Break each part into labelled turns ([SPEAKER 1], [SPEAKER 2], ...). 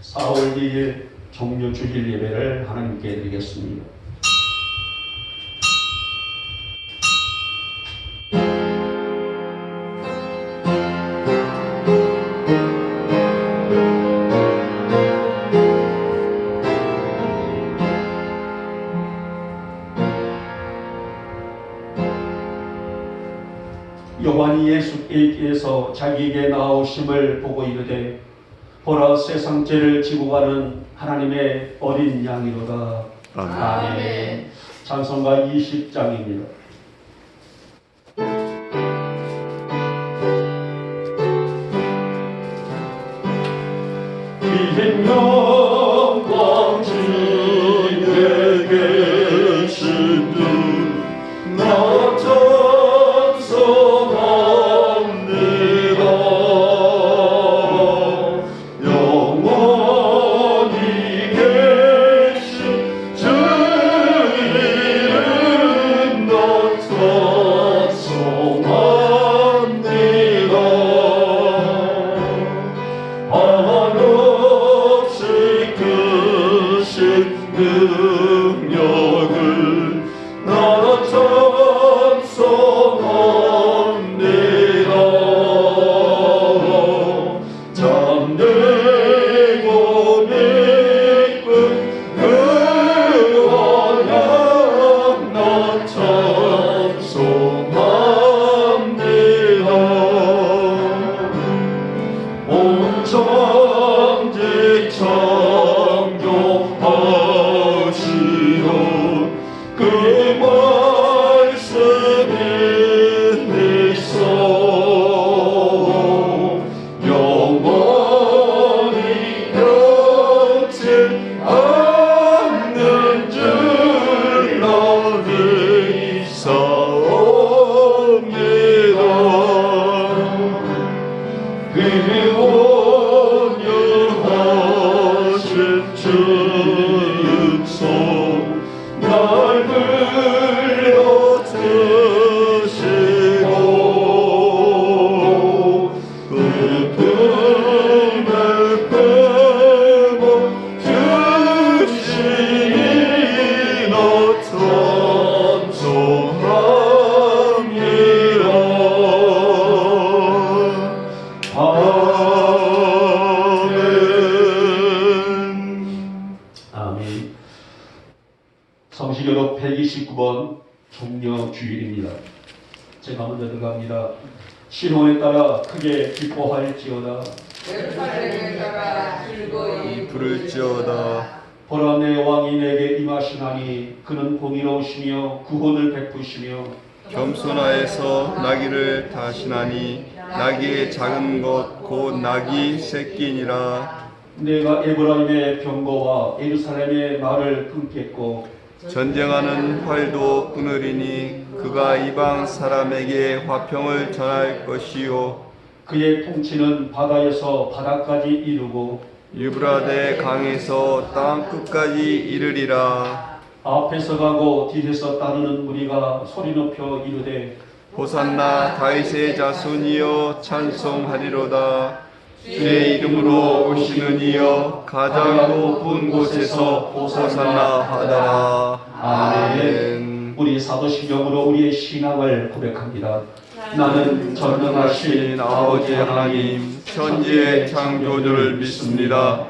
[SPEAKER 1] 4월 2일 종료 주일 예배를 하나님께 드리겠습니다. 요한이 예수께서 자기에게 나오심을 보고 이르되 보라 세상 죄를 지고 가는 하나님의 어린 양이로다. 아멘. 찬송가 20장입니다. 이젠 영광 주께 계신 주 나 찬송합니다. 영원히 계신 주 이름 나 찬송합니다. 한없이 크신 능력을 나 찬송합니다. 잠들고 믿고 그 언약 나 찬송합니다. 온 천지 창조하시고 그 말씀이 있어 영원히 변치 않는 줄 나를 믿사옵니다. 그 온유하신 주 육성 날 불러주시고 그 품을 품어 주시니 나 찬송합니다. 아멘. 성시교독 129번 종려 주일입니다. 제가 먼저 들어갑니다. 신호에 따라 크게 기뻐할지어다.
[SPEAKER 2] 예루살렘에 따라 즐거이
[SPEAKER 3] 부를지어다.
[SPEAKER 1] 보라 내 왕이 내게 임하시나니 그는 공의로우시며 구원을 베푸시며
[SPEAKER 3] 겸손하여서 나귀를 타시나니 나귀의 작은 것 곧 나귀 새끼니라.
[SPEAKER 1] 내가 에브라임의 병거와 예루살렘의 말을 끊겠고
[SPEAKER 3] 전쟁하는 활도 끊으리니 그가 이방 사람에게 화평을 전할 것이요
[SPEAKER 1] 그의 통치는 바다에서 바다까지 이르고
[SPEAKER 3] 유브라데 강에서 땅 끝까지 이르리라.
[SPEAKER 1] 앞에서 가고 뒤에서 따르는 무리가 소리 높여 이르되
[SPEAKER 3] 호산나 다윗의 자손이여 찬송하리로다. 주의 이름으로 오시는 이여 가장 높은 곳에서 호산나 하다. 아멘.
[SPEAKER 1] 우리 사도신경으로 우리의 신앙을 고백합니다. 나는 전능하신
[SPEAKER 3] 아버지 하나님 천지의 창조주를 믿습니다.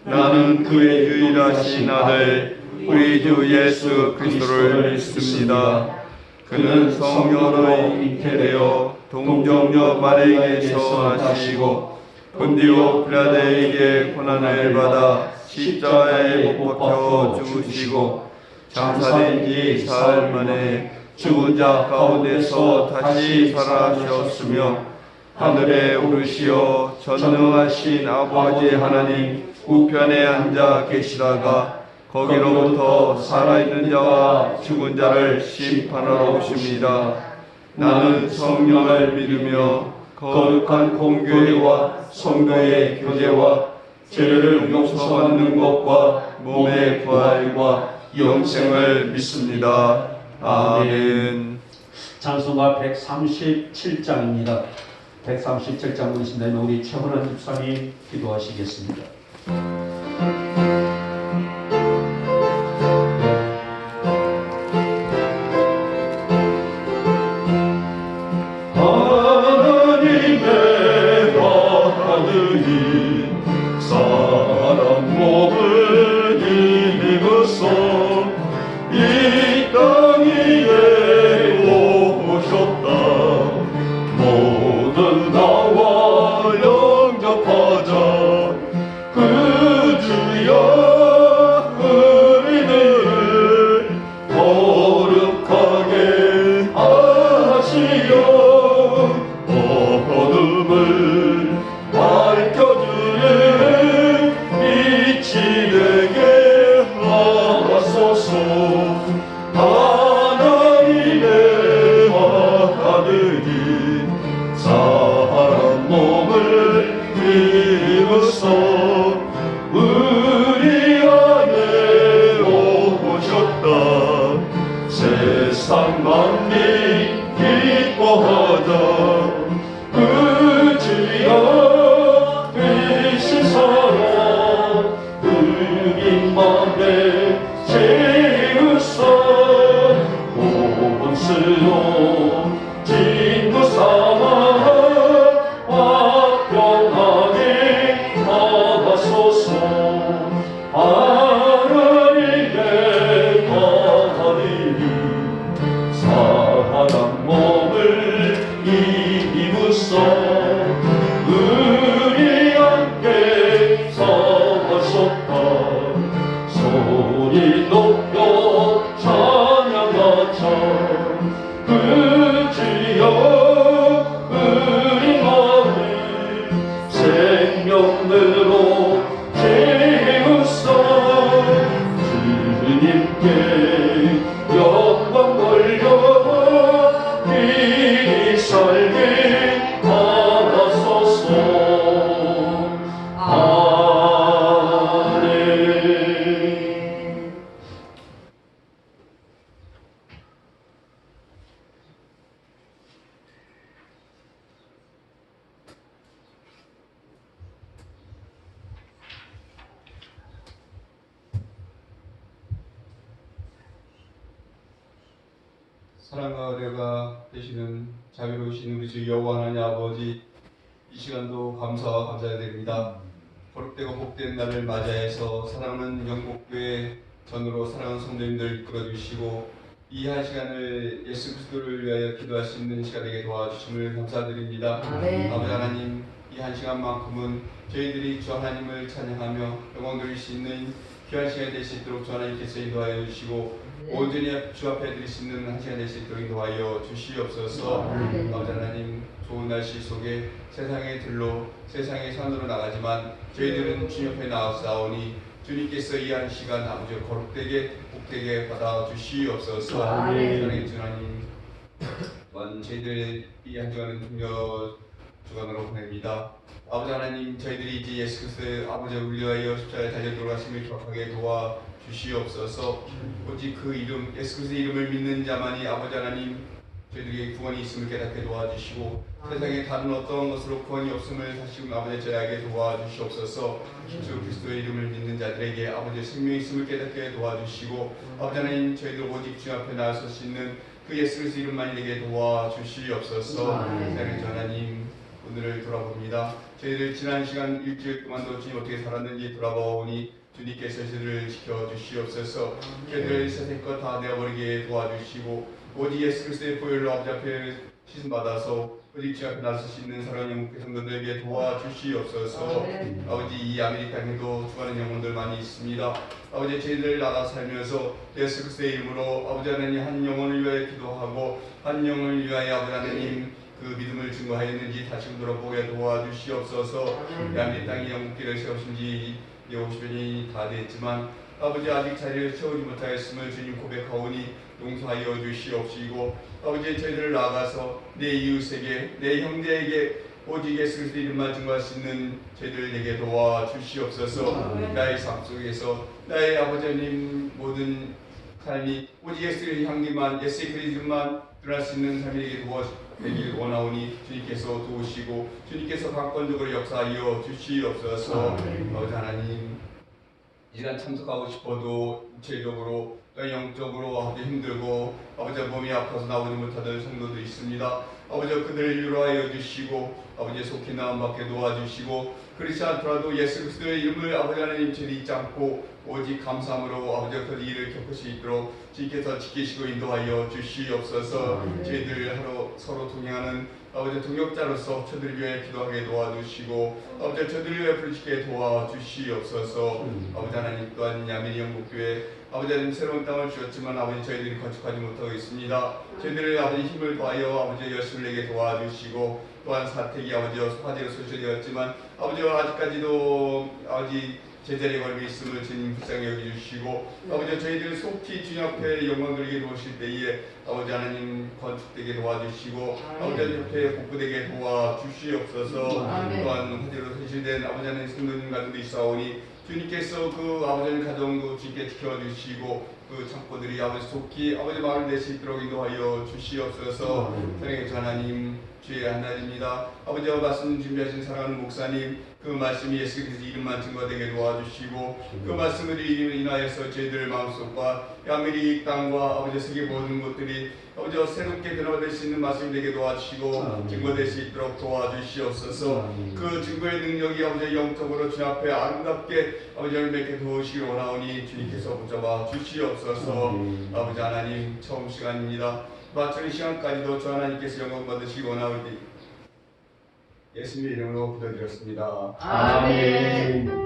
[SPEAKER 3] 나는 그의 유일하신 아들 우리 주 예수 그리스도를 믿습니다. 그는 성령으로 잉태되어 동정녀 마리아에게서 나시고 본디오 빌라도에게 고난을 받아 십자가에 못 박혀 죽으시고 장사된 지 사흘 만에 죽은 자 가운데서 다시 살아나셨으며 하늘에 오르시어 전능하신 아버지 하나님 우편에 앉아 계시다가 거기로부터 살아있는 자와 죽은 자를 심판하러 오십니다. 나는 성령을 믿으며 거룩한 공교회와 성도의 교제와 죄를 용서받는 것과 몸의 부활과 영생을 믿습니다. 아멘.
[SPEAKER 1] 찬송가 137장입니다. 137장 보신다면 우리 최원환 집사님 기도하시겠습니다. 하나님의 아들이 사람 몸을 입으소 우리 함께 사하셨다 소리 높여 찬양하자 그 주여 우리 마음을 생명으로 채우소 주님께 영광 돌려 이 삶을 하소서 아멘.
[SPEAKER 3] 사랑과 은혜가 되시는 자비로우신 우리 주 여호와 하나님 아버지, 이 시간도 감사와 감사드립니다. 거룩되고 복된 날을 맞이해서 사랑하는 영국교회 전으로 사랑하는 성도님들 이끌어주시고 이 한 시간을 예수 그리스도를 위하여 기도할 수 있는 시간에게 도와주심을 감사드립니다.
[SPEAKER 2] 아멘.
[SPEAKER 3] 아버지 하나님, 이 한 시간만큼은 저희들이 주 하나님을 찬양하며 영광 돌릴 수 있는 귀한 시간이 될 수 있도록 주 하나님께서 인도하여 주시고 온전히 주 앞에 드릴 수 있는 한 시간 될 수 있도록 인도하여 주시옵소서.
[SPEAKER 2] 아멘.
[SPEAKER 3] 아버지 하나님, 좋은 날씨 속에 세상의 들로 세상의 산으로 나가지만 저희들은 주님 옆에 나아오니 주님께서 이 한 시간 아버지 거룩되게 복되게 받아 주시옵소서.
[SPEAKER 2] 아멘.
[SPEAKER 3] 사랑의 주 하나님, 또한 저희들 이 한 주간은 등려 주간으로 보냅니다. 아버지 하나님, 저희들이 이제 예수 그리스도의 아버지 위하여 십자가에 달려 돌아가심을 기억하게 도와 주시옵소서. 오직 그 이름 예수 그리스도의 이름을 믿는 자만이 아버지 하나님 저희들에게 구원이 있음을 깨닫게 도와주시고 세상에 다른 어떤 것으로 구원이 없음을 다시금 아버지 저희에게 도와주시옵소서. 주 그리스도의 이름을 믿는 자들에게 아버지 생명이 있음을 깨닫게 도와주시고 아버지 하나님 저희들 오직 주 앞에 나설 수 있는 그 예수 그리스도 이름만이 되게 도와주시옵소서. 사랑의 주 하나님, 오늘을 돌아봅니다. 저희들 지난 시간 일주일 동안도 주님 어떻게 살았는지 돌아보니 주님께서 저희들을 지켜주시옵소서. 저희들 세상 것 다 내어버리게 도와주시고 오직 예수 그리스도의 보혈로 아버지 앞에 씻음받아서 오직 주 앞에 나설 수 있는 사랑하는 영국의 성도들에게 도와주시옵소서. 아버지, 이 아메리카에도 죽어가는 영혼들 많이 있습니다. 아버지, 저희들 나가 살면서 예수 그리스도의 이름으로 아버지 하나님 한 영혼을 위하여 기도하고 한 영혼을 위하여 아버지 하나님 그 믿음을 증거하였는지 다시 돌아보게 도와주시옵소서. 이 아메리카 땅이 영국기를 세우신 지 50년이 다 됐지만 아버지 아직 자리를 채우지 못하였음을 주님 고백하오니 용서하여 주시옵시고 아버지 저희들을 나아가서 내 이웃에게 내 형제에게 오직 예수 그리스도 이름만 증거할 수 있는 저희들에게 도와주시옵소서. 나의 삶 속에서 나의 아버지님 모든 삶이 오직 예수의 향기만 예수의 그 이름만 드러날 수 있는 삶에게 도와주길 원하오니 주님께서 도우시고 주님께서 강권적으로 역사하여 주시옵소서. 아버지 하나님, 이 시간 참석하고 싶어도 육체적으로 또 영적으로 아버지 힘들고 아버지 몸이 아파서 나오지 못하던 성도도 있습니다. 아버지 그들을 위로하여 주시고 아버지 속히 나음받게 도와주시고 그렇지 않더라도 예수 그리스도의 이름을 아버지 하나님 저리 잊지 않고 오직 감사함으로 아버지 그 일을 겪을 수 있도록 주님께서 지키시고 인도하여 주시옵소서. 저희들 하루 서로 동행하는 아버지 동역자로서 저들을 위해 기도하게 도와주시고 아버지 저들을 위해 부르시게 도와주시옵소서. 아버지 하나님, 또한 야민이 영국교회 아버지 하나님 새로운 땅을 주셨지만 아버지 저희들이 건축하지 못하고 있습니다. 저희들을 아버지 힘을 더하여 아버지 열심을 내게 도와주시고 또한 사택이 아버지 화재로 소실되었지만 아버지 아직까지도 아버지 제자리에 걸려 있음을 주님 불쌍히 여겨주시고 아버지 저희들 속히 주님 앞에 영광 돌리게 도우실 때에 아버지 하나님 건축되게 도와주시고 아버지 옆에 복구되게 도와주시옵소서. 또한 화재로 소실된 아버지 하나님 성도님 가정도 있사오니 주님께서 그 아버지 하나님 가정도 주님께 지켜주시고 그 창고들이 아버지 속히 아버지 마음을 낼 수 있도록 인도하여 주시옵소서. 사랑의 주 하나님, 주의 하나님입니다. 아버지와 말씀 준비하신 사랑하는 목사님, 그 말씀이 예수께서 이름만 증거되게 도와주시고 그 말씀을 인하여서 저희들 마음속과 아메리 땅과 아버지 세계 모든 것들이 아버지 새롭게 변화될 수 있는 말씀이 되게 도와주시고 증거될 수 있도록 도와주시옵소서. 그 증거의 능력이 아버지 영적으로 주님 앞에 아름답게 아버지 열매게 도우시기 원하오니 주님께서 붙잡아 주시옵소서. 아버지 하나님 처음 시간입니다. 마치는 시간까지도 주 하나님께서 영광 받으시기 원하오니 예수님의 이름으로 기도드렸습니다.
[SPEAKER 2] 아멘.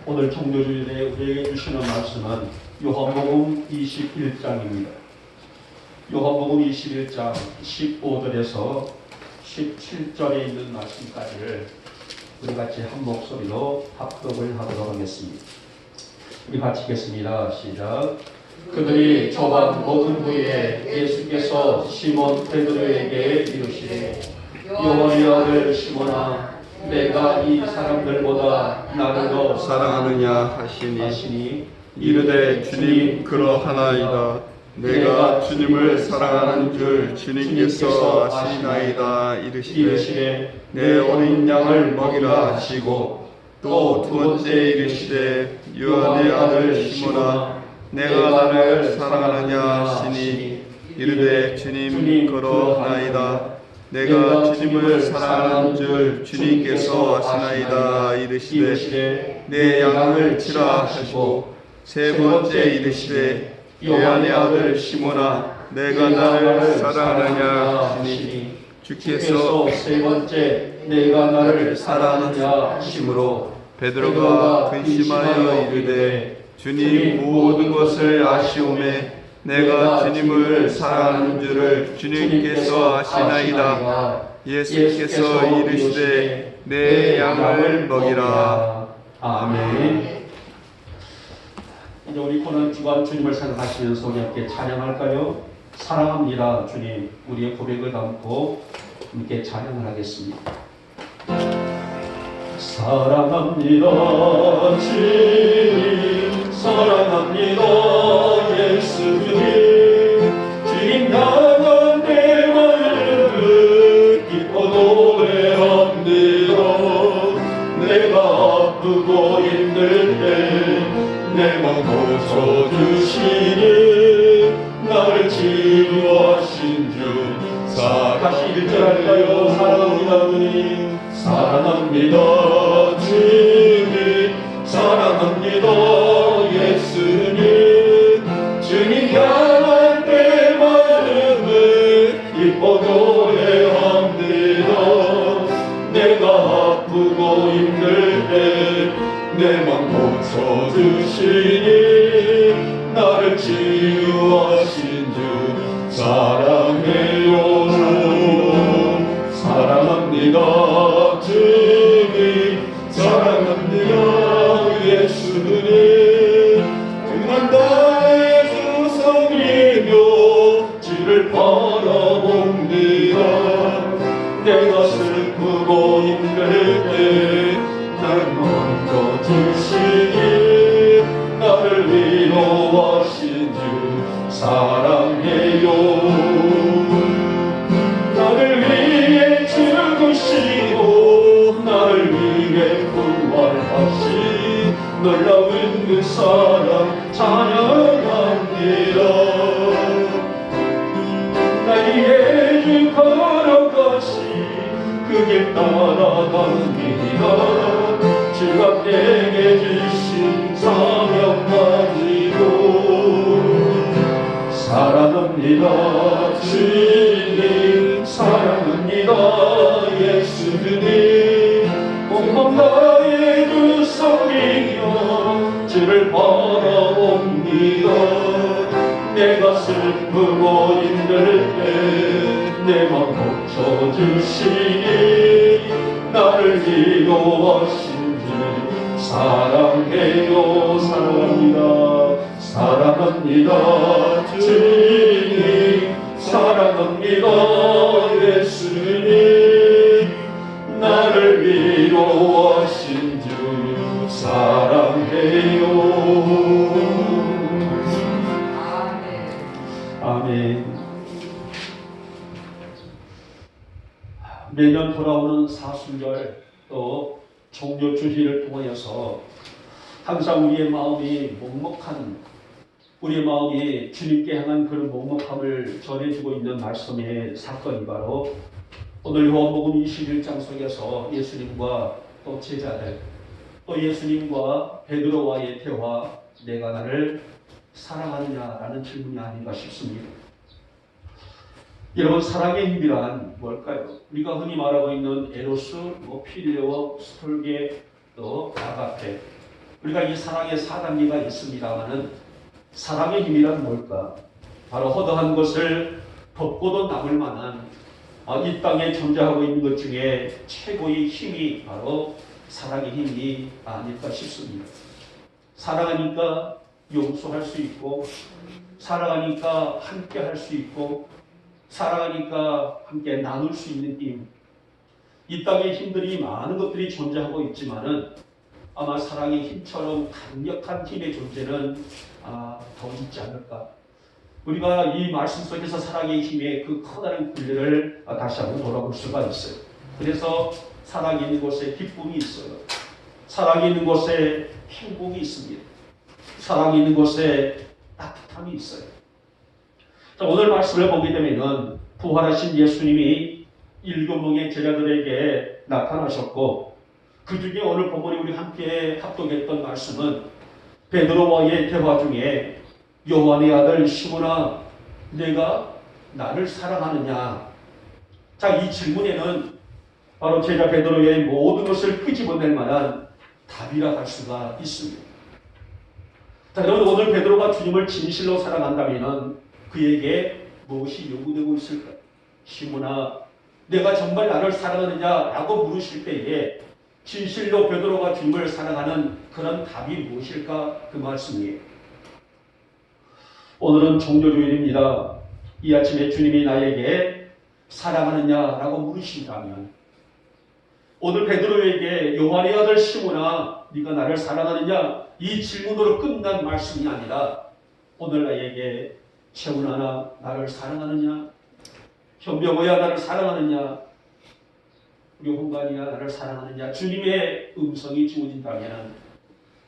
[SPEAKER 1] 오늘 종료주일에 우리에게 주시는 말씀은 요한복음 21장입니다. 요한복음 21장 15절에서 17절에 있는 말씀까지를 우리 같이 한 목소리로 합독을 하도록 하겠습니다. 우리 마치겠습니다. 시작. 그들이 저반 먹은 후에 예수께서 시몬 베드로에게 이르시되 요한의 아들 시몬아 내가 이 사람들보다 나를 더
[SPEAKER 4] 사랑하느냐 하시니
[SPEAKER 1] 하시니
[SPEAKER 4] 이르되 주님 그러하나이다. 내가 주님을 사랑하는 줄 주님께서 아시나이다. 이르시되 내 어린 양을 먹이라 하시고 또 두 번째 이르시되 요한의 아들 시몬아 내가 나를 사랑하느냐 하시니 이르되 주님 그러하나이다. 내가 주님을 사랑하는 줄 주님께서 아시나이다. 이르시되 내 양을 치라 하시고 세 번째 이르시되 요한의 아들 시몬아 내가 나를 사랑하느냐 하시니 주께서
[SPEAKER 1] 세 번째 내가 나를 사랑하느냐 하심으로
[SPEAKER 4] 베드로가 근심하여 이르되 주님 모든 것을 아시오매 내가 주님을 사랑하는 줄을 주님께서 아시나이다. 예수께서 이르시되 내 양을 먹이라.
[SPEAKER 1] 아멘. 이제 우리 코는 주간 주님을 생각하시면서 우리 함께 찬양할까요? 사랑합니다 주님. 우리의 고백을 담고 함께 찬양을 하겠습니다. 사랑합니다 주님 사랑합니다 예수님 주님 향한 내 마음을 기뻐 노래합니다. 내가 아프고 힘들 때 내 맘 고쳐주시니 나를 치유하신 주 다시 1절 할까요? 사랑합니다 주님 사랑합니다 주님 사랑합니다 예수님 주님 향한 내 마음을 기뻐 노래합니다. 내가 아프고 힘들 때 내 맘 고쳐주시니 나를 치유하신 주 사랑해요. 사랑합니다 주님 사랑합니다 예수님 그만 나의 주성이며 주를 바라봅니다. 내가 슬프고 힘들 때 나를 먼저 주시니 나를 위로하신 주 사랑해요. 나를 위해 죽으시고 나를 위해 부활하신 놀라운 그 사랑 찬양합니다. 날 위해 주 걸어가신 그 길 따라갑니다. 주가 내게 주신 사명 가지고 사랑합니다 주님 사랑합니다 예수님 온몸 나의 구성이여 주를 바라봅니다. 내가 슬프고 힘들 때 내 맘 고쳐주시니 나를 위로하신 주 사랑해요. 사랑합니다 사랑합니다 주님 사랑합니다 예수님 나를 위로하신 주 사랑해요. 아멘. 매년 돌아오는 사순절 또 종교 주일을 통하여서 항상 우리의 마음이 먹먹한, 우리의 마음이 주님께 향한 그런 먹먹함을 전해주고 있는 말씀의 사건이 바로 오늘 요한복음 21장 속에서 예수님과 또 제자들, 또 예수님과 베드로와의 대화, 내가 나를 사랑하느냐라는 질문이 아닌가 싶습니다. 여러분, 사랑의 힘이란 뭘까요? 우리가 흔히 말하고 있는 에로스, 필레오, 스톨게, 또 아가페, 우리가 이 사랑의 4단계가 있습니다마는 사랑의 힘이란 뭘까? 바로 허다한 것을 덮고도 남을 만한 이 땅에 존재하고 있는 것 중에 최고의 힘이 바로 사랑의 힘이 아닐까 싶습니다. 사랑하니까 용서할 수 있고, 사랑하니까 함께 할 수 있고, 사랑하니까 함께 나눌 수 있는 힘. 이 땅에 힘들이 많은 것들이 존재하고 있지만은 아마 사랑의 힘처럼 강력한 힘의 존재는 더 있지 않을까. 우리가 이 말씀 속에서 사랑의 힘의 그 커다란 굴레를 다시 한번 돌아볼 수가 있어요. 그래서 사랑이 있는 곳에 기쁨이 있어요. 사랑이 있는 곳에 행복이 있습니다. 사랑이 있는 곳에 따뜻함이 있어요. 자, 오늘 말씀을 보게 되면은 부활하신 예수님이 7명의 제자들에게 나타나셨고, 그 중에 오늘 본문에 우리 함께 합독했던 말씀은 베드로와의 대화 중에 요한의 아들 시몬아, 내가 나를 사랑하느냐? 자, 이 질문에는 바로 제자 베드로의 모든 것을 끄집어낼 만한 답이라 할 수가 있습니다. 자, 여러분, 오늘 베드로가 주님을 진실로 사랑한다면 그에게 무엇이 요구되고 있을까? 시몬아, 내가 정말 나를 사랑하느냐? 라고 물으실 때에 진실로 베드로가 주님을 사랑하는 그런 답이 무엇일까? 그 말씀이에요. 오늘은 종교주일입니다. 이 아침에 주님이 나에게 사랑하느냐라고 물으신다면, 오늘 베드로에게 요한의 아들 시몬아, 네가 나를 사랑하느냐? 이 질문으로 끝난 말씀이 아니라 오늘 나에게 채훈아, 나를 사랑하느냐? 현병호야, 나를 사랑하느냐? 우리 홍관이야, 나를 사랑하느냐? 주님의 음성이 주어진다면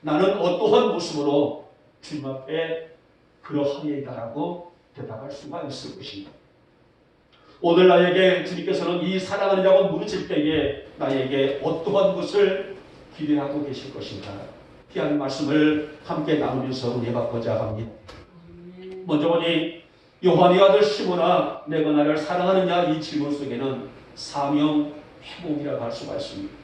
[SPEAKER 1] 나는 어떠한 모습으로 주님 앞에 그러하리이다라고 대답할 수가 있을 것입니다. 오늘 나에게 주님께서는 이 사랑하느냐고 물으실 때에 나에게 어떠한 것을 기대하고 계실 것인가? 귀한 말씀을 함께 나누면서 은혜받고자 합니다. 먼저 보니 요한의 아들 시몬아, 내가 나를 사랑하느냐? 이 질문 속에는 사명 회복이라고 할 수가 있습니다.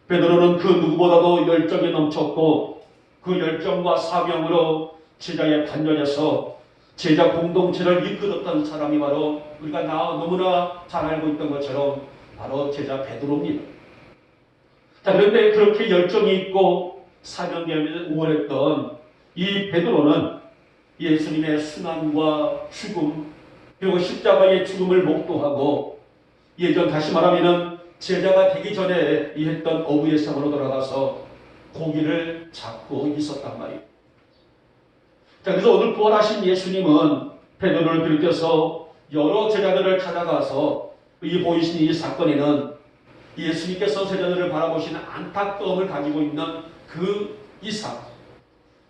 [SPEAKER 1] 베드로는 그 누구보다도 열정이 넘쳤고 그 열정과 사명으로 제자의 반전에서 제자 공동체를 이끌었던 사람이 바로 우리가 너무나 잘 알고 있던 것처럼 바로 제자 베드로입니다. 자, 그런데 그렇게 열정이 있고 사명감에 우월했던 이 베드로는 예수님의 순환과 죽음, 그리고 십자가의 죽음을 목도하고 예전 다시 말하면 제자가 되기 전에 했던 어부의 삶으로 돌아가서 고기를 잡고 있었단 말이에요. 자, 그래서 오늘 부활하신 예수님은 베드로를 비롯해서 여러 제자들을 찾아가서 이 보이신 이 사건에는 예수님께서 제자들을 바라보시는 안타까움을 가지고 있는 그 이상,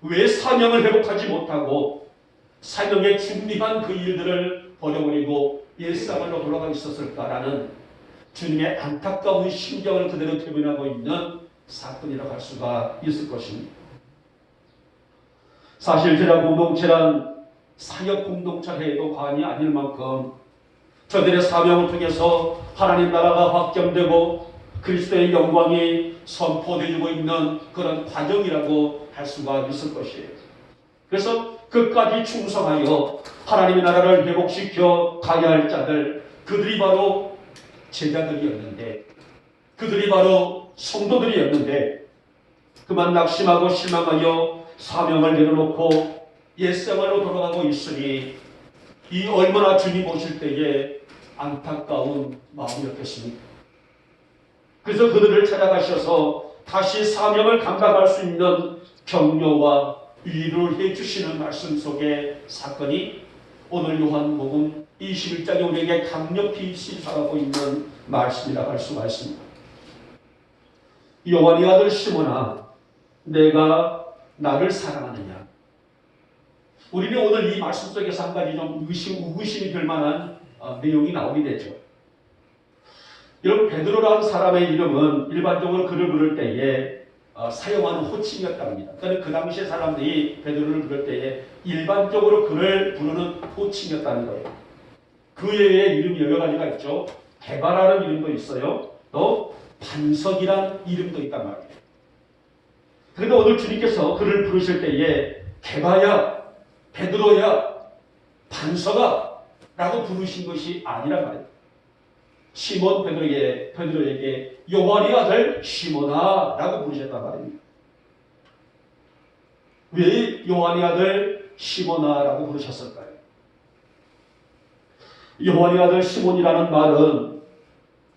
[SPEAKER 1] 왜 사명을 회복하지 못하고 사명에 준비한 그 일들을 버려버리고 옛사람으로 돌아가 있었을까라는 주님의 안타까운 심정을 그대로 표현하고 있는 사건이라고 할 수가 있을 것입니다. 사실 제자 공동체란 사역 공동체라 해도 과언이 아닐 만큼 저들의 사명을 통해서 하나님 나라가 확정되고 그리스도의 영광이 선포되고 있는 그런 과정이라고 할 수가 있을 것이에요. 그래서 끝까지 충성하여 하나님의 나라를 회복시켜 가야 할 자들, 그들이 바로 제자들이었는데, 그들이 바로 성도들이었는데 그만 낙심하고 실망하여 사명을 내려놓고 옛생활로 돌아가고 있으니 이 얼마나 주님 오실 때에 안타까운 마음이었겠습니까? 그래서 그들을 찾아가셔서 다시 사명을 감당할 수 있는 격려와 위로를 해주시는 말씀 속에 사건이 오늘 요한복음 21장에 우리에게 강력히 시사하고 있는 말씀이라고 할 수가 있습니다. 요한의 아들 시몬아, 내가 나를 사랑하느냐? 우리는 오늘 이 말씀 속에서 한 가지 좀 의심이 될 만한 내용이 나오게 되죠. 여러분, 베드로라는 사람의 이름은 일반적으로 그를 부를 때에 사용하는 호칭이었답니다. 그러니까 그 당시의 사람들이 베드로를 부를 때에 일반적으로 그를 부르는 호칭이었다는 거예요. 그 외에 이름이 여러 가지가 있죠. 게바라는 이름도 있어요. 또 반석이란 이름도 있단 말이에요. 그런데 오늘 주님께서 그를 부르실 때에 게바야, 베드로야, 반석아 라고 부르신 것이 아니란 말이에요. 시몬 베드로에게 요한의 아들 시몬아 라고 부르셨단 말입니다. 왜 요한의 아들 시몬아 라고 부르셨을까요? 요한의 아들 시몬이라는 말은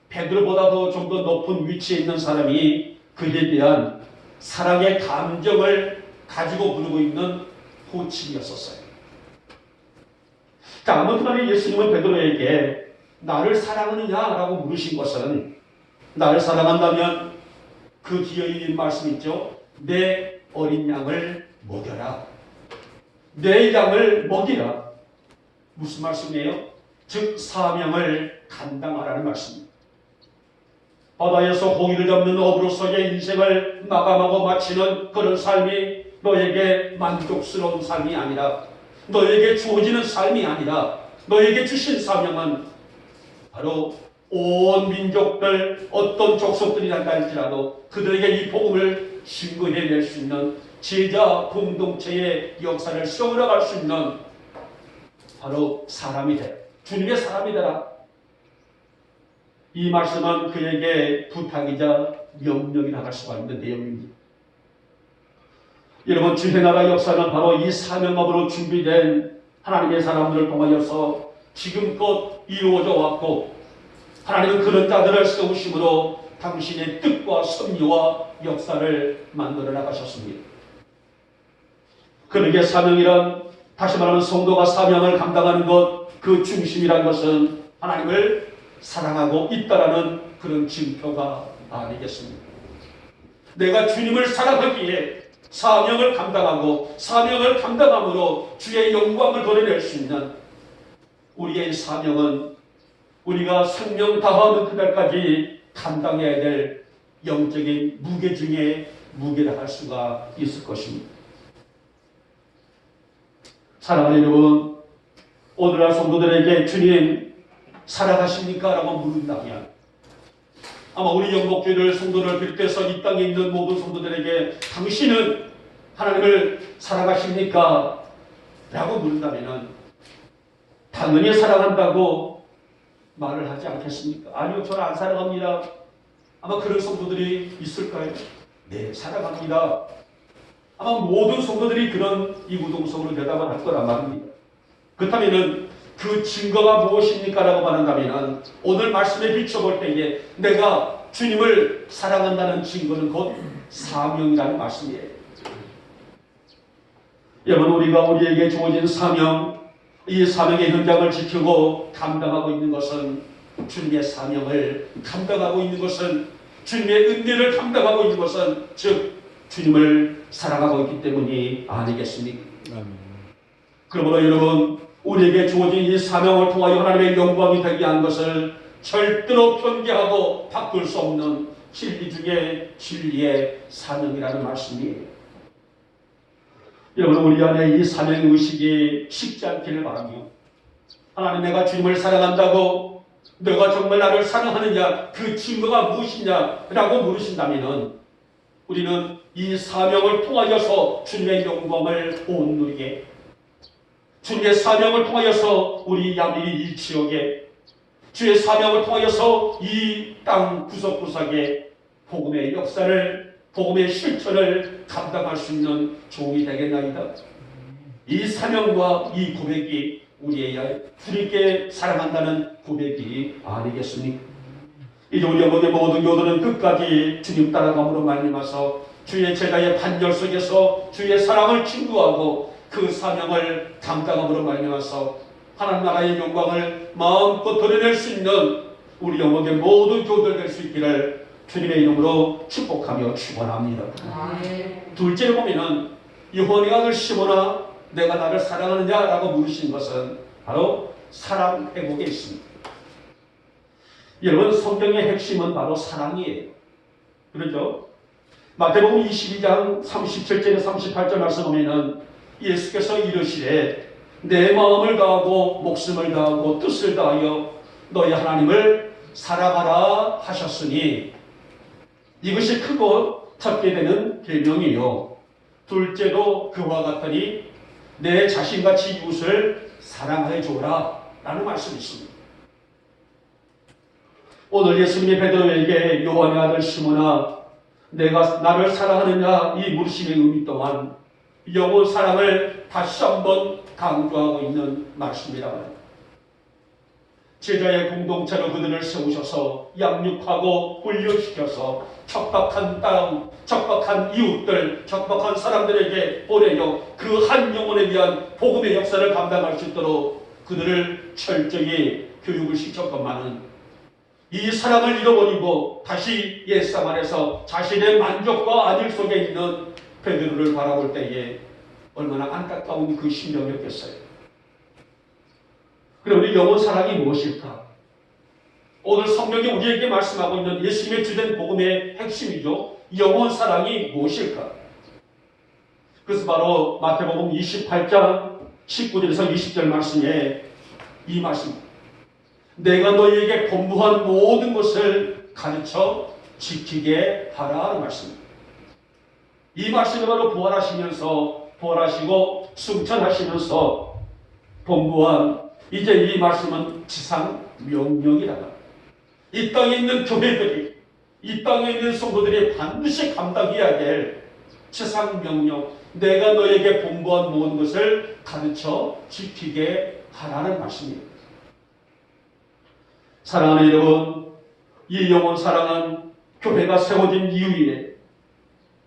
[SPEAKER 1] 베드로보다도 좀 더 높은 위치에 있는 사람이 그에 대한 사랑의 감정을 가지고 부르고 있는 호칭이었었어요. 자, 아무튼 예수님은 베드로에게 나를 사랑하느냐라고 물으신 것은, 나를 사랑한다면 그 뒤에 있는 말씀 있죠. 내 어린 양을 먹여라. 내 양을 먹이라. 무슨 말씀이에요? 즉 사명을 감당하라는 말씀입니다. 바다에서 고기를 잡는 어부로서의 인생을 마감하고 마치는 그런 삶이 너에게 만족스러운 삶이 아니라, 너에게 주어지는 삶이 아니라, 너에게 주신 사명은 바로 온 민족들, 어떤 족속들이란다 할지라도 그들에게 이 복음을 증거해낼 수 있는 제자 공동체의 역사를 세워나갈 수 있는 바로 사람이 되라. 주님의 사람이 되라. 이 말씀은 그에게 부탁이자 명령이 나갈 수가 있는 내용입니다. 여러분, 주의 나라 역사는 바로 이 사명업으로 준비된 하나님의 사람들을 통하여서 지금껏 이루어져 왔고, 하나님은 그런 자들을 세우심으로 당신의 뜻과 섭리와 역사를 만들어 나가셨습니다. 그러기에 사명이란, 다시 말하면 성도가 사명을 감당하는 것, 그 중심이란 것은 하나님을 사랑하고 있다라는 그런 증표가 아니겠습니까? 내가 주님을 사랑하기에 사명을 감당하고 사명을 감당함으로 주의 영광을 드러낼 수 있는 우리의 사명은 우리가 생명 다하는 그날까지 감당해야 될 영적인 무게 중에 무게를 할 수가 있을 것입니다. 사랑하는 여러분, 오늘날 성도들에게 주님 사랑하십니까? 라고 물은다면 아마 우리 영목교회를 성도를 비롯해서 이 땅에 있는 모든 성도들에게 당신은 하나님을 사랑하십니까? 라고 물은다면 당연히 사랑한다고 말을 하지 않겠습니까? 아니요, 저는 안 사랑합니다. 아마 그런 성도들이 있을까요? 네, 사랑합니다. 아마 모든 성도들이 그런 이구동성으로 대답을 할 거란 말입니다. 그렇다면 그 증거가 무엇입니까? 라고 말한다면 오늘 말씀에 비춰볼 때에 내가 주님을 사랑한다는 증거는 곧 사명이라는 말씀이에요. 여러분, 우리에게 주어진 사명, 이 사명의 현장을 지키고 감당하고 있는 것은, 주님의 사명을 감당하고 있는 것은, 주님의 은혜를 감당하고 있는 것은 즉 주님을 사랑하고 있기 때문이 아니겠습니까? 그러므로 여러분, 우리에게 주어진 이 사명을 통하여 하나님의 영광이 되게 한 것을 절대로 편개하고 바꿀 수 없는 진리 중에 진리의 사명이라는 말씀이에요. 여러분, 우리 안에 이 사명의식이 식지 않기를 바라며, 하나님, 내가 주님을 사랑한다고, 내가 정말 나를 사랑하느냐, 그 증거가 무엇이냐라고 물으신다면 우리는 이 사명을 통하여서 주님의 영광을 온 누리게, 주님의 사명을 통하여서 우리 야미리 이 지역에, 주의 사명을 통하여서 이 땅 구석구석에 복음의 역사를, 복음의 실천을 감당할 수 있는 종이 되겠나이다. 이 사명과 이 고백이 우리의 주님께 사랑한다는 고백이 아니겠습니까? 이제 우리 영혼의 모든 교도는 끝까지 주님 따라감으로 말미암아서 주의 제자의 반열 속에서 주의 사랑을 증거하고 그 사명을 감당함으로 말미암아서 하나님 나라의 영광을 마음껏 드러낼 수 있는 우리 영혼의 모든 교도들 될 수 있기를 주님의 이름으로 축복하며 축원합니다. 둘째로 보면은 요한의 아들 시몬아 내가 나를 사랑하느냐라고 물으신 것은 바로 사랑 회복에 있습니다. 여러분 성경의 핵심은 바로 사랑이에요. 그렇죠? 마태복음 22장 37절에 38절 말씀 보면은 예수께서 이르시되 내 마음을 다하고 목숨을 다하고 뜻을 다하여 너희 하나님을 사랑하라 하셨으니 이것이 크고 찾게 되는 계명이요 둘째도 그와 같으니 내 자신같이 이웃을 사랑하여 주라 라는 말씀이 있습니다. 오늘 예수님이 베드로에게 요한의 아들 시몬아 내가 나를 사랑하느냐 이 물으심의 의미 또한 영혼 사랑을 다시 한번 강조하고 있는 말씀이라고 합니다. 제자의 공동체로 그들을 세우셔서 양육하고 훈련시켜서 척박한 땅, 척박한 이웃들, 척박한 사람들에게 보내어 그 한 영혼에 위한 복음의 역사를 감당할 수 있도록 그들을 철저히 교육을 시켰건만은 이 사랑을 잃어버리고 다시 옛사람 안에서 자신의 만족과 안일 속에 있는 베드로를 바라볼 때에 얼마나 안타까운 그 심정이었겠어요. 그럼 우리 영혼 사랑이 무엇일까? 오늘 성경이 우리에게 말씀하고 있는 예수님의 주된 복음의 핵심이죠. 영혼 사랑이 무엇일까? 그래서 바로 마태복음 28장 19절에서 20절 말씀에 이 말씀 내가 너희에게 권부한 모든 것을 가르쳐 지키게 하라는 말씀입니다. 이 말씀이 바로 부활하시고 승천하시면서 권부한 이제 이 말씀은 지상 명령이라고 합니다. 이 땅에 있는 교회들이 이 땅에 있는 성도들이 반드시 감당해야 될 지상 명령 내가 너에게 권부한 모든 것을 가르쳐 지키게 하라는 말씀입니다. 사랑하는 여러분, 이 영혼 사랑은 교회가 세워진 이유에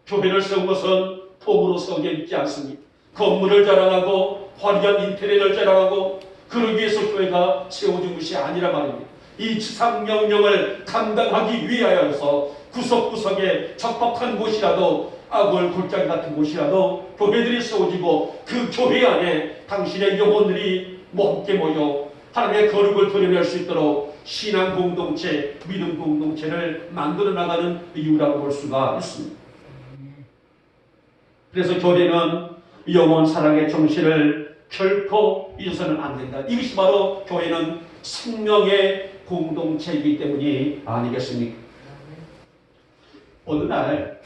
[SPEAKER 1] 교회를 세운 것은 폼으로 세워져 있지 않습니다. 건물을 자랑하고 화려한 인테리어를 자랑하고 그러기 위해서 교회가 세워진 것이 아니라 말입니다. 이 지상명령을 감당하기 위하여서 구석구석에 적박한 곳이라도 악월 골짜기 같은 곳이라도 교회들이 세워지고 그 교회 안에 당신의 영혼들이 함께 모여 하나님의 거룩을 드러낼 수 있도록 신앙 공동체, 믿음 공동체를 만들어 나가는 이유라고 볼 수가 있습니다. 그래서 교회는 영혼 사랑의 정신을 결코 잊어서는 안 된다. 이것이 바로 교회는 생명의 공동체이기 때문이 아니겠습니까? 어느 날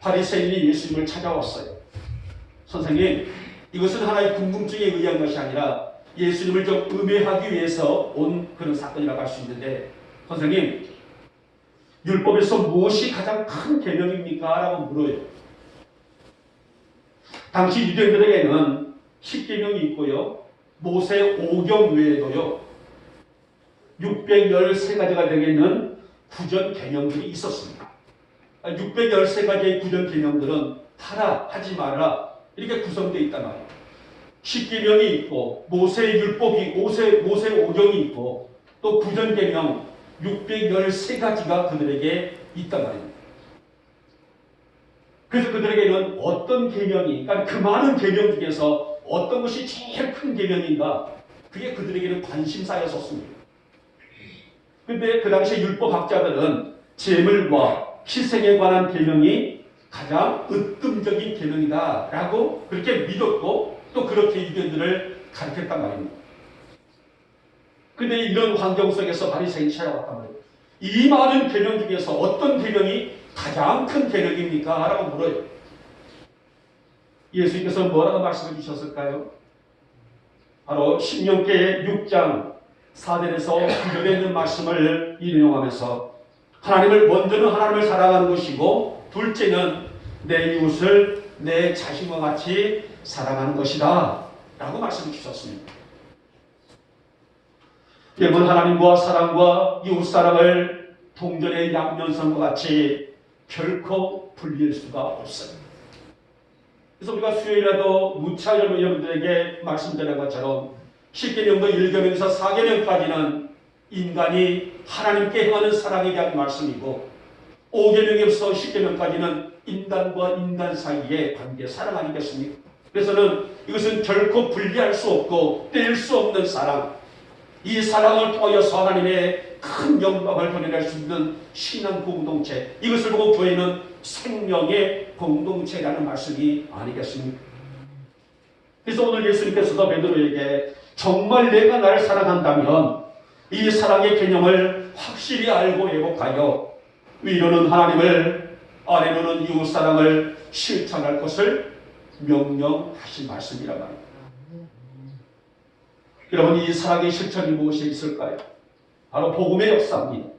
[SPEAKER 1] 바리새인이 예수님을 찾아왔어요. 선생님, 이것은 하나의 궁금증에 의한 것이 아니라 예수님을 좀 음해하기 위해서 온 그런 사건이라고 할 수 있는데 선생님, 율법에서 무엇이 가장 큰 계명입니까? 라고 물어요. 당시 유대인들에게는 10계명이 있고요. 모세 5경 외에도요. 613가지가 되겠는 구전 계명들이 있었습니다. 613가지의 구전 계명들은 하라, 하지 마라 이렇게 구성되어 있단 말이에요. 10계명이 있고 모세의 율법이 모세 5경이 있고 또 구전 계명 613가지가 그들에게 있단 말입니다. 그래서 그들에게는 어떤 계명이, 그러니까 그 많은 계명 중에서 어떤 것이 제일 큰 계명인가, 그게 그들에게는 관심사였었습니다. 그런데 그 당시 율법학자들은 제물과 희생에 관한 계명이 가장 으뜸적인 계명이다라고 그렇게 믿었고 또 그렇게 유대인들을 가르쳤단 말입니다. 그런데 이런 환경 속에서 바리새인이 찾아왔단 말이에요. 이 많은 계명 중에서 어떤 계명이 가장 큰 계명입니까? 라고 물어요. 예수님께서 뭐라고 말씀해 주셨을까요? 바로 신명기 6장 4절에서 9절에 있는 말씀을 인용하면서 하나님을 먼저는 하나님을 사랑하는 것이고 둘째는 내 이웃을 내 자신과 같이 사랑하는 것이다 라고 말씀해 주셨습니다. 여러분, 하나님과 사랑과 이웃 사랑을 동전의 양면선과 같이 결코 불릴 수가 없어요. 그래서 우리가 수요일에도 무차 여러분들에게 말씀드린 것처럼 10계명도 1계명에서 4계명까지는 인간이 하나님께 행하는 사랑에 대한 말씀이고 5계명에서 10계명까지는 인간과 인간 사이의 관계, 사랑 아니겠습니까? 그래서는 이것은 결코 분리할 수 없고 뗄 수 없는 사랑, 이 사랑을 통하여서 하나님의 큰 영광을 드러낼 수 있는 신앙 공동체, 이것을 보고 교회는 생명의 공동체라는 말씀이 아니겠습니까? 그래서 오늘 예수님께서도 베드로에게 정말 내가 나를 사랑한다면 이 사랑의 개념을 확실히 알고 회복하여 위로는 하나님을, 아래로는 이웃 사랑을 실천할 것을 명령하신 말씀이란 말입니다. 여러분, 이 사랑의 실천이 무엇이 있을까요? 바로 복음의 역사입니다.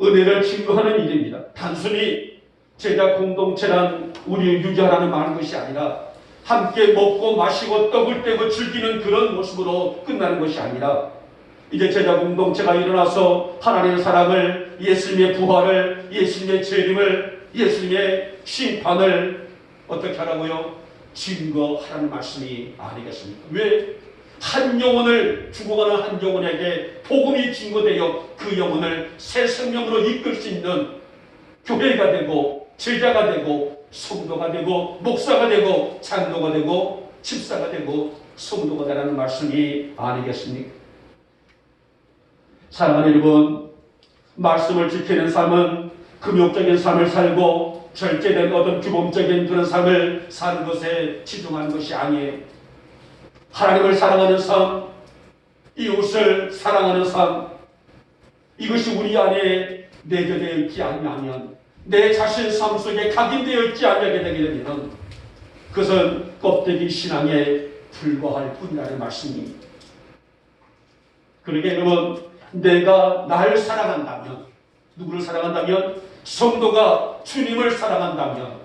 [SPEAKER 1] 은혜를 증거하는 일입니다. 단순히 제자 공동체란 우리를 유지하라는 많은 것이 아니라 함께 먹고 마시고 떡을 떼고 즐기는 그런 모습으로 끝나는 것이 아니라 이제 제자 공동체가 일어나서 하나님의 사랑을, 예수님의 부활을, 예수님의 재림을, 예수님의 심판을 어떻게 하라고요? 증거하라는 말씀이 아니겠습니까? 왜? 한 영혼을, 죽어가는 한 영혼에게 복음이 증거되어 그 영혼을 새 생명으로 이끌 수 있는 교회가 되고 제자가 되고 성도가 되고 목사가 되고 장로가 되고 집사가 되고 성도가 되라는 말씀이 아니겠습니까? 사랑하는 여러분, 말씀을 지키는 삶은 금욕적인 삶을 살고 절제된 어떤 규범적인 그런 삶을 사는 것에 치중하는 것이 아니에요. 하나님을 사랑하는 삶, 이웃을 사랑하는 삶, 이것이 우리 안에 내재되어 있지 않으면, 내 자신 삶 속에 각인되어 있지 않게 되게 되면 그것은 껍데기 신앙에 불과할 뿐이라는 말씀입니다. 그러게 여러분, 내가 나를 사랑한다면, 누구를 사랑한다면? 성도가 주님을 사랑한다면,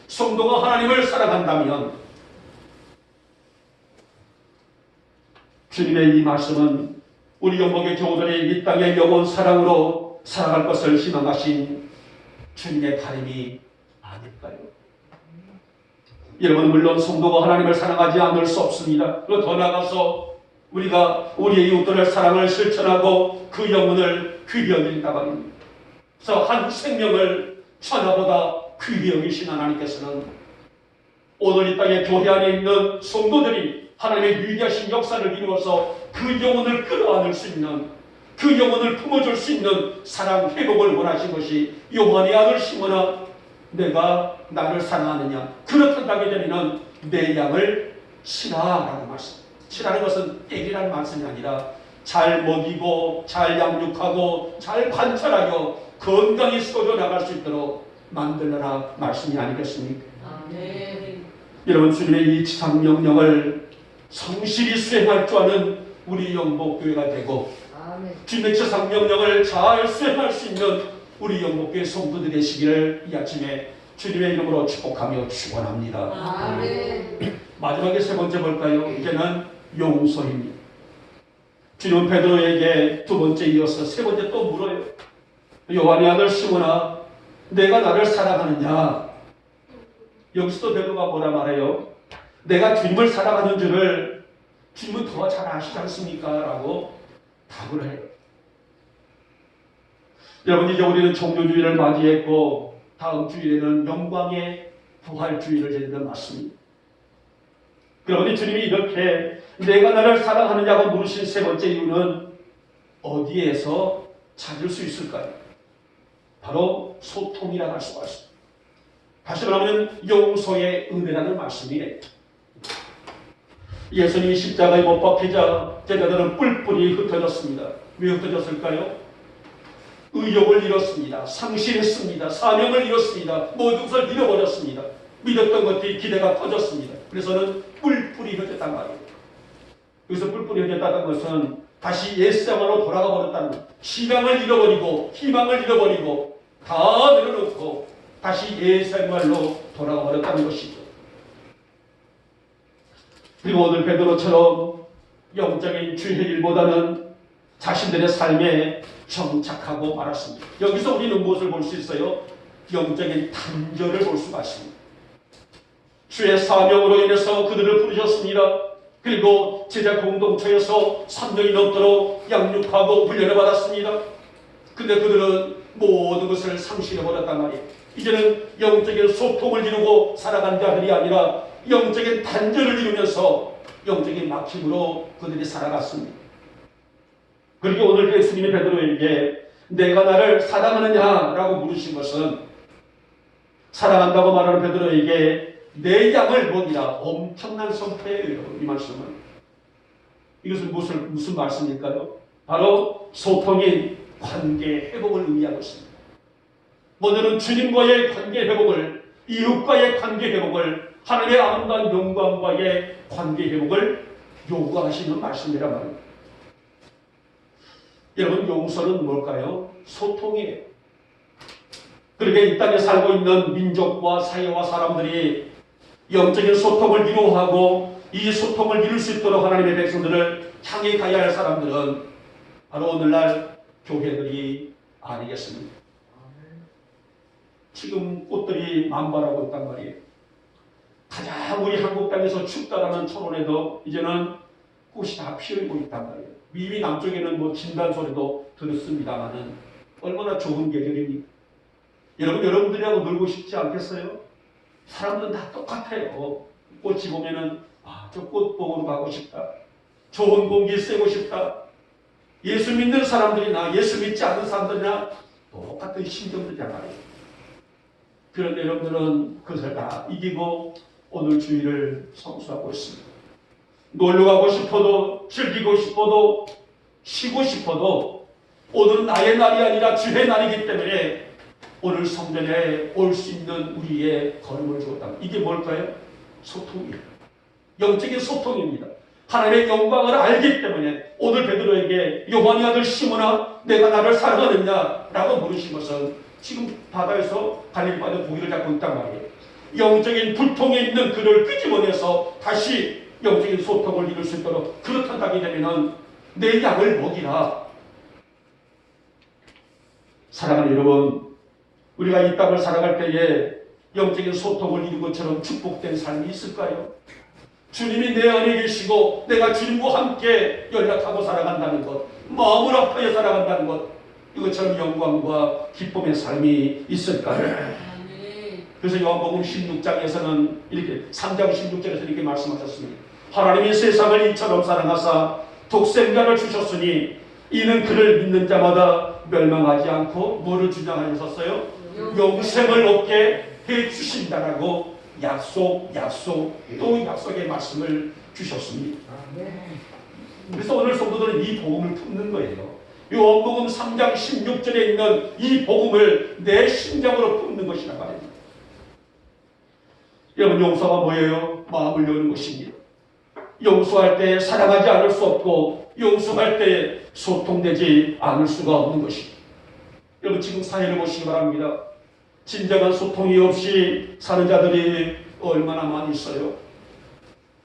[SPEAKER 1] 성도가 하나님을 사랑한다면 주님의 이 말씀은 우리 영복의 교우들이 이 땅의 영원 사랑으로 살아갈 것을 희망하신 주님의 바람이 아닐까요? 여러분, 물론 성도가 하나님을 사랑하지 않을 수 없습니다. 그리고 더 나아가서 우리가 우리의 이웃들의 사랑을 실천하고 그 영혼을 귀히 여긴다 말입니다. 그래서 한 생명을 천하보다 귀히 여기신 하나님께서는 오늘 이 땅에 교회 안에 있는 성도들이 하나님의 위대하신 역사를 이루어서 그 영혼을 끌어안을 수 있는, 그 영혼을 품어줄 수 있는 사랑 회복을 원하신 것이 요한의 아들 시몬아, 내가 나를 사랑하느냐? 그렇다게 되면 내 양을 치라라는 말씀. 치라는 것은 때리라는 말씀이 아니라 잘 먹이고 잘 양육하고 잘 관찰하여 건강히 쏟아 나갈 수 있도록 만들어라 말씀이 아니겠습니까?
[SPEAKER 2] 아멘.
[SPEAKER 1] 여러분, 주님의 이 지상명령을 성실히 수행할 줄 아는 우리 영복교회가 되고
[SPEAKER 2] 아멘.
[SPEAKER 1] 주님의 지상명령을 잘 수행할 수 있는 우리 영복교회 성도들이 되시기를 이 아침에 주님의 이름으로 축복하며 축원합니다.
[SPEAKER 2] 아멘.
[SPEAKER 1] 마지막에 세 번째 볼까요? 이제는 용서입니다. 주님은 베드로에게 두 번째 이어서 세 번째 또 물어요. 요한의 아들 시몬아, 내가 나를 사랑하느냐? 여기서도 베드로가 뭐라 말해요? 내가 주님을 사랑하는 줄을 주님은 더 잘 아시지 않습니까? 라고 답을 해요. 여러분, 이제 우리는 종료주의를 맞이했고 다음 주일에는 영광의 부활주의를 제대로 맞습니다. 그러니 주님이 이렇게 내가 나를 사랑하느냐고 물으신 세 번째 이유는 어디에서 찾을 수 있을까요? 바로 소통이라고 할 수가 있습니다. 다시 말하면 용서의 은혜라는 말씀이에요. 예수님이 십자가에 못 박히자 제자들은 뿔뿔이 흩어졌습니다. 왜 흩어졌을까요? 의욕을 잃었습니다. 상실했습니다. 사명을 잃었습니다. 모든 것을 잃어버렸습니다. 믿었던 것들이 기대가 커졌습니다. 그래서는 뿔뿔이 흩어졌단 말이에요. 여기서 뿔뿔이 흩어졌다는 것은 다시 옛생활로 돌아가 버렸다는 거예요. 신앙을 잃어버리고 희망을 잃어버리고 다 내려놓고 다시 옛생활로 돌아가 버렸다는 것이죠. 그리고 오늘 베드로처럼 영적인 주의 일보다는 자신들의 삶에 정착하고 말았습니다. 여기서 우리는 무엇을 볼 수 있어요? 영적인 단절을 볼 수가 있습니다. 주의 사명으로 인해서 그들을 부르셨습니다. 그리고 제자 공동체에서 3년이 넘도록 양육하고 훈련을 받았습니다. 근데 그들은 모든 것을 상실해버렸단 말이에요. 이제는 영적인 소통을 이루고 살아간 자들이 아니라 영적인 단절을 이루면서 영적인 막힘으로 그들이 살아갔습니다. 그리고 오늘 예수님이 베드로에게 내가 나를 사랑하느냐라고 물으신 것은 사랑한다고 말하는 베드로에게 내 양을 먹이라. 엄청난 선포예요. 이 말씀은. 이것은 무슨 말씀일까요? 바로 소통인 관계 회복을 의미하고 있습니다. 먼저는 주님과의 관계 회복을, 이웃과의 관계 회복을, 하나님의 아름다운 영광과의 관계 회복을 요구하시는 말씀이란 말입니다. 여러분, 용서는 뭘까요? 소통이에요. 그렇게 이 땅에 살고 있는 민족과 사회와 사람들이 영적인 소통을 이루하고 이 소통을 이룰 수 있도록 하나님의 백성들을 향해 가야 할 사람들은 바로 오늘날 교회들이 아니겠습니까? 지금 꽃들이 만발하고 있단 말이에요. 가장 우리 한국 땅에서 춥다라는 초론에도 이제는 꽃이 다 피어있고 있단 말이에요. 미미 남쪽에는 뭐 진단 소리도 들었습니다만은 얼마나 좋은 계절입니까? 여러분들하고 놀고 싶지 않겠어요? 사람들은 다 똑같아요. 꽃이 보면은 저 꽃 보러 가고 싶다. 좋은 공기 쐬고 싶다. 예수 믿는 사람들이나 예수 믿지 않는 사람들이나 똑같은 심정들이란 말이에요. 그런데 여러분들은 그것을 다 이기고 오늘 주일을 성수하고 있습니다. 놀러 가고 싶어도, 즐기고 싶어도, 쉬고 싶어도 오늘은 나의 날이 아니라 주의 날이기 때문에 오늘 성전에 올 수 있는 우리의 걸음을 주었다. 이게 뭘까요? 소통이에요. 영적인 소통입니다. 하나님의 영광을 알기 때문에 오늘 베드로에게 요한의 아들 시몬아 내가 나를 사랑하느냐라고 물으신 것은 지금 바다에서 갈릴리 바다 고기를 잡고 있단 말이에요. 영적인 불통에 있는 그를 끄집어내서 다시 영적인 소통을 이룰 수 있도록 그렇다게 되면 내 양을 먹이라. 사랑하는 여러분, 우리가 이 땅을 살아갈 때에 영적인 소통을 이룬 것처럼 축복된 삶이 있을까요? 주님이 내 안에 계시고 내가 주님과 함께 연락하고 살아간다는 것, 마음을 합하여 살아간다는 것, 이것처럼 영광과 기쁨의 삶이 있을까요? 그래서 요한복음 16장에서는 이렇게 3장 16절에서 이렇게 말씀하셨습니다. 하나님이 세상을 이처럼 사랑하사 독생자를 주셨으니 이는 그를 믿는 자마다 멸망하지 않고 뭐를 주장하셨어요? 영생을 얻게 해 주신다라고 약속 또 약속의 말씀을 주셨습니다. 그래서 오늘 성도들은 이 복음을 품는 거예요. 요한복음 3장 16절에 있는 이 복음을 내 심장으로 품는 것이라 말입니다. 여러분, 용서가 뭐예요? 마음을 여는 것입니다. 용서할 때 사랑하지 않을 수 없고 용서할 때 소통되지 않을 수가 없는 것입니다. 여러분, 지금 사회를 보시기 바랍니다. 진정한 소통이 없이 사는 자들이 얼마나 많이 있어요.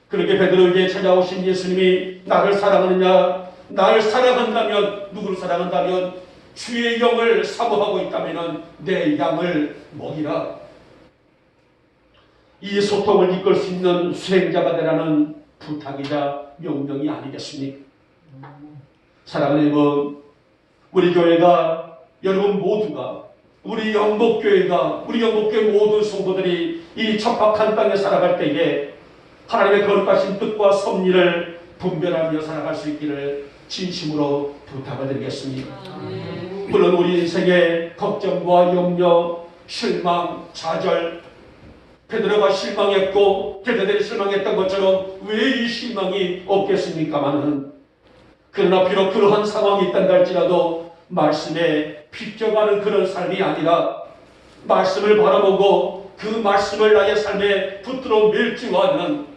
[SPEAKER 1] 그렇게 베드로에게 찾아오신 예수님이 나를 사랑하느냐? 나를 사랑한다면, 누구를 사랑한다면 주의 영을 사모하고 있다면 내 양을 먹이라. 이 소통을 이끌 수 있는 수행자가 되라는 부탁이자 명령이 아니겠습니까? 사랑하는 여러분, 우리 교회가, 여러분 모두가, 우리 영복교회가, 우리 영복교회 모든 성도들이 이 척박한 땅에 살아갈 때에 하나님의 거룩하신 뜻과 섭리를 분별하며 살아갈 수 있기를 진심으로 부탁을 드리겠습니다. 물론 우리 인생의 걱정과 염려, 실망, 좌절, 베드로가 실망했고 베드로들이 실망했던 것처럼 왜 이 실망이 없겠습니까마는, 그러나 비록 그러한 상황이 있단다 할지라도 말씀에 비껴가는 그런 삶이 아니라 말씀을 바라보고 그 말씀을 나의 삶에 붙들어 멜지어하는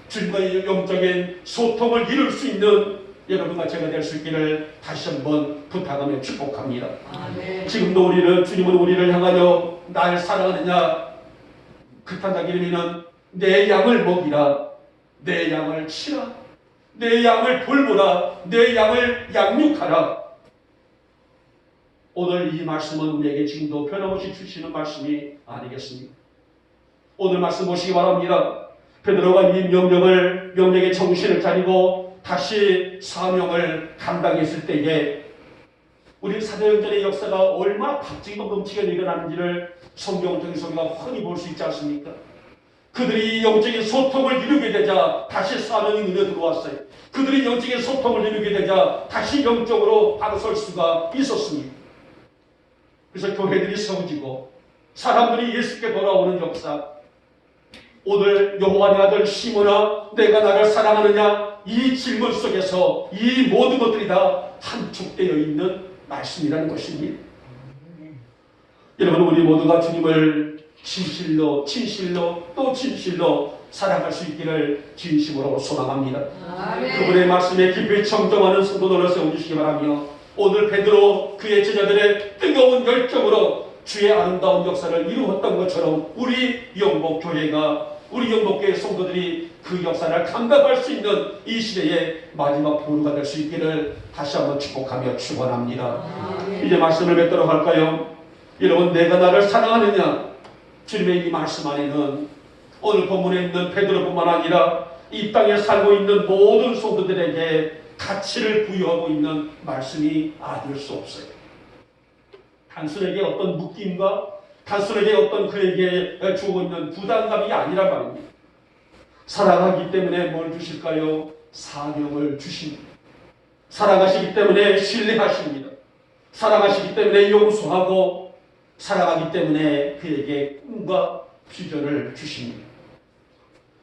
[SPEAKER 1] 주님과의 영적인 소통을 이룰 수 있는 여러분과 제가 될 수 있기를 다시 한번 부탁하며 축복합니다. 아멘. 지금도 주님은 우리를 향하여 날 사랑하느냐? 그탄다기름이는 내 양을 먹이라, 내 양을 치라, 내 양을 돌보라, 내 양을 양육하라. 오늘 이 말씀은 우리에게 지금도 변함없이 주시는 말씀이 아니겠습니까? 오늘 말씀 보시기 바랍니다. 베드로가 이 명령의 정신을 차리고 다시 사명을 감당했을 때에 우리 사도행전의 역사가 얼마나 박진감 넘치게 일어나는지를 성경을 통해서 우리가 흔히 볼 수 있지 않습니까? 그들이 영적인 소통을 이루게 되자 다시 사명이 눈에 들어왔어요. 그들이 영적인 소통을 이루게 되자 다시 영적으로 바로 설 수가 있었습니다. 그래서 교회들이 세워지고 사람들이 예수께 돌아오는 역사, 오늘 여호와의 아들 시몬아 내가 나를 사랑하느냐, 이 질문 속에서 이 모든 것들이 다 함축되어 있는 말씀이라는 것입니다. 여러분, 우리 모두가 주님을 진실로 또 진실로 사랑할 수 있기를 진심으로 소망합니다.
[SPEAKER 2] 아멘.
[SPEAKER 1] 그분의 말씀에 깊이 청정하는 성도들을 세워주시기 바라며, 오늘 베드로 그의 제자들의 뜨거운 열정으로 주의 아름다운 역사를 이루었던 것처럼 우리 영복교회가, 우리 영복교회 성도들이 그 역사를 감당할 수 있는 이 시대의 마지막 보루가 될 수 있기를 다시 한번 축복하며 축원합니다. 이제 말씀을 맺도록 할까요? 여러분, 내가 나를 사랑하느냐? 주님의 이 말씀 안에는 오늘 본문에 있는 베드로뿐만 아니라 이 땅에 살고 있는 모든 성도들에게 가치를 부여하고 있는 말씀이 아닐 수 없어요. 단순하게 어떤 묶임과 단순하게 어떤 그에게 주고 있는 부담감이 아니란 말입니다. 사랑하기 때문에 뭘 주실까요? 사명을 주십니다. 사랑하시기 때문에 신뢰하십니다. 사랑하시기 때문에 용서하고, 사랑하기 때문에 그에게 꿈과 비전을 주십니다.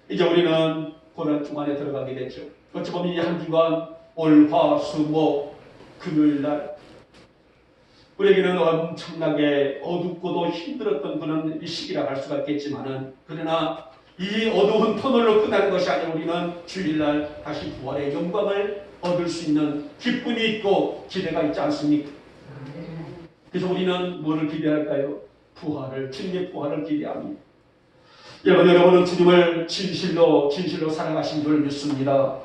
[SPEAKER 1] 이제 우리는 고난 주간에 들어가게 됐죠. 어찌 보면 이 한 주간 월, 화, 수, 목, 금요일날 우리에게는 엄청나게 어둡고도 힘들었던 그런 시기라 할 수가 있겠지만은, 그러나 이 어두운 터널로 끝나는 것이 아니라 우리는 주일날 다시 부활의 영광을 얻을 수 있는 기쁨이 있고 기대가 있지 않습니까? 그래서 우리는 뭐를 기대할까요? 부활을, 주님의 부활을 기대합니다. 여러분은 주님을 진실로 사랑하신 줄 믿습니다.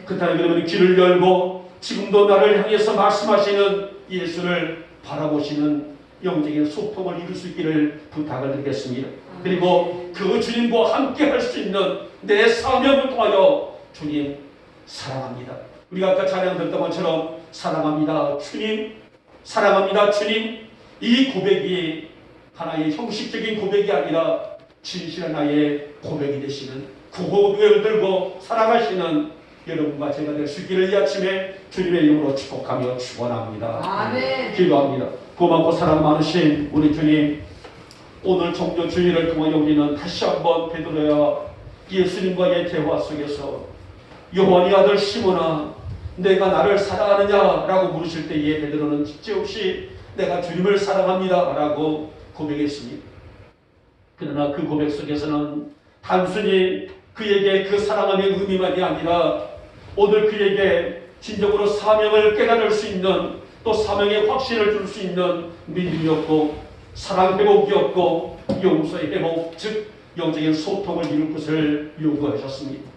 [SPEAKER 1] 그렇다면 여러분 귀를 열고 지금도 나를 향해서 말씀하시는 예수를 바라보시는 영적인 소통을 이룰 수 있기를 부탁을 드리겠습니다. 그리고 그 주님과 함께 할 수 있는 내 사명을 통하여 주님 사랑합니다. 우리가 아까 찬양 들었던 것처럼 사랑합니다 주님, 사랑합니다 주님, 이 고백이 하나의 형식적인 고백이 아니라 진실한 나의 고백이 되시는 그 고백을 들고 사랑하시는 여러분과 제가 될 수 있기를 이 아침에 주님의 이름으로 축복하며 축원합니다.
[SPEAKER 2] 아멘.
[SPEAKER 1] 기도합니다. 고맙고 사랑 많으신 우리 주님, 오늘 종교 주일을 통하여 우리는 다시 한번 베드로야 예수님과의 대화 속에서 여호와의 아들 시몬아 내가 나를 사랑하느냐라고 물으실 때에 베드로는 찌없이 내가 주님을 사랑합니다 라고 고백했습니다. 그러나 그 고백 속에서는 단순히 그에게 그 사랑함의 의미만이 아니라 오늘 그에게 진정으로 사명을 깨달을 수 있는, 또 사명의 확신을 줄 수 있는 믿음이었고, 사랑 회복이었고, 용서의 회복, 즉 영적인 소통을 이룰 것을 요구하셨습니다.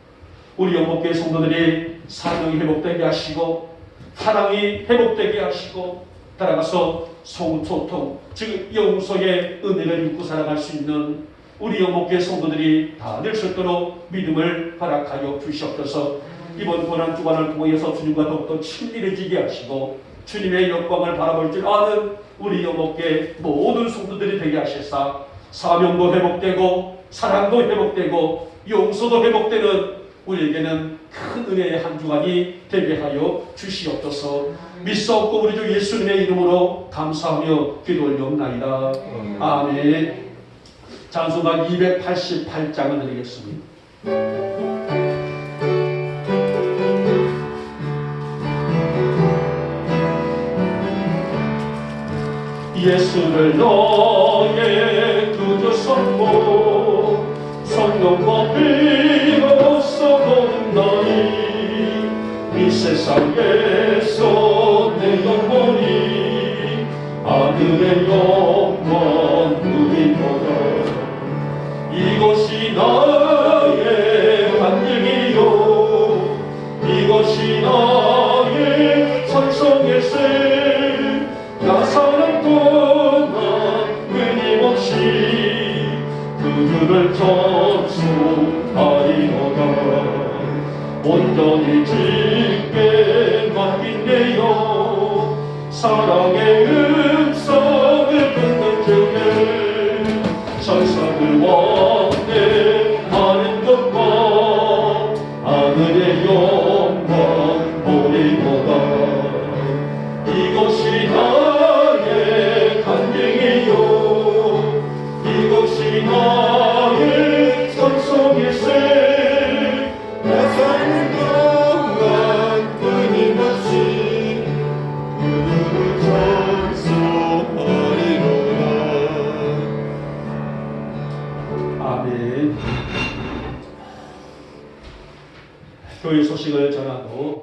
[SPEAKER 1] 우리 영복교회 성도들이 사명이 회복되게 하시고, 사랑이 회복되게 하시고, 따라가서 소통, 즉 용서의 은혜를 입고 살아갈 수 있는 우리 영복교회 성도들이 다 될 수 있도록 믿음을 허락하여 주시옵소서. 이번 고난 주간을 통해서 주님과 더욱더 친밀해지게 하시고 주님의 영광을 바라볼 줄 아는 우리 영복교회 모든 성도들이 되게 하시사 사명도 회복되고 사랑도 회복되고 용서도 회복되는 우리에게는 큰 은혜의 한 주간이 되게 하여 주시옵소서. 믿사옵고 우리 주 예수님의 이름으로 감사하며 기도 올려옵나이다. 아멘. 찬송가 288장을 드리겠습니다. 예수를 너의 구주 삼고 성령과 피로써 거듭나니 이 세상에서 내 영혼이 하늘의 영광 누리도다. 이것이 나의 반증이요 이것이 나의 찬송일세. 나 사랑 주를 전수하리로다. 온전히 주께 맡긴대요. 사랑의 음성을 듣는 중에 천사들 왕래하는 것과 하늘의 영광 보리로다. 이것이 나의 간증이요, 이것이 나의 찬송일세. 나 사는 동안 끊임없이 그를 찬송하리로다. 아멘. 교회 소식을 전하고